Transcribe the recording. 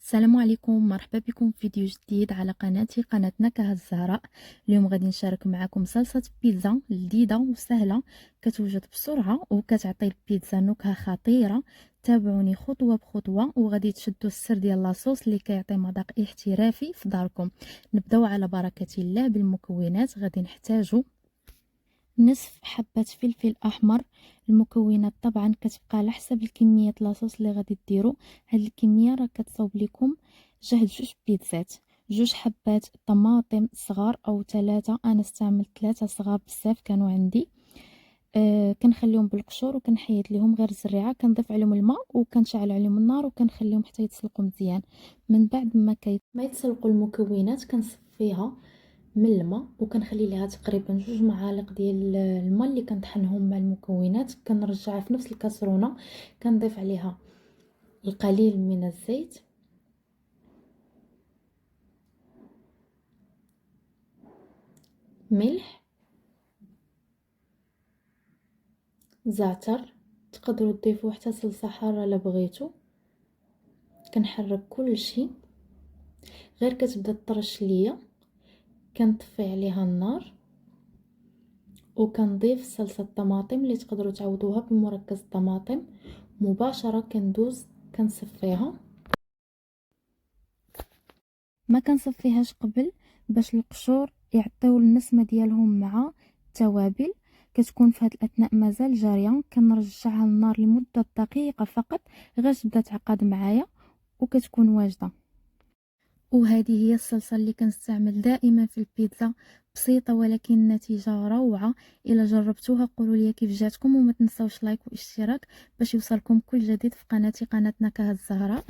السلام عليكم، مرحبا بكم في فيديو جديد على قناتي قناة نكهة الزهراء. اليوم غادي نشارك معكم صلصة بيتزا لذيذة وسهلة كتوجد بسرعة وكتعطي البيتزا نكهة خطيرة. تابعوني خطوة بخطوة وغادي تشدوا السر ديال لاصوص اللي كيعطي مذاق احترافي في داركم. نبداو على بركة الله بالمكونات. غادي نحتاجو نصف حبة فلفل احمر. المكونات طبعا كتبقى على حسب الكميه لاصوص اللي غادي ديروا. هاد الكميه راه كتصاوب لكم جهد جوج بيتزات. جوج حبات طماطم صغار او ثلاثه، انا استعملت ثلاثه صغار بزاف كانوا عندي. كنخليهم بالقشور وكنحيد لهم غير الزريعه، كنضيف عليهم الماء وكنشعل عليهم النار وكنخليهم حتى يتسلقوا مزيان. من بعد ما يتسلقوا المكونات كنصفيها من الماء وكنخلي ليها تقريبا 2 معالق ديال الماء اللي كنطحنهم مع المكونات. كنرجعها في نفس الكاسرونه، كنضيف عليها القليل من الزيت، ملح، زعتر، تقدروا تضيفوا حتى صلصه حاره الا بغيتوا. كنحرك كل شيء غير كتبدا تطرش ليا، كنطفي عليها النار وكنضيف صلصه الطماطم اللي تقدروا تعوضوها بمركز الطماطم. مباشره كندوز كنصفيها، ما كنصفيهاش قبل باش القشور يعطيو النسمه ديالهم مع التوابل. كتكون في هاد الاثناء مازال جاريه، كنرجعها للنار لمده دقيقه فقط غير تبدا تعقد معايا وكتكون واجده. وهذه هي الصلصه اللي كنستعمل دائما في البيتزا، بسيطه ولكن النتيجه روعه. الا جربتوها قولوا لي كيف جاتكم، وما تنساوش لايك واشتراك باش يوصلكم كل جديد في قناتي قناه نكهه الزهراء.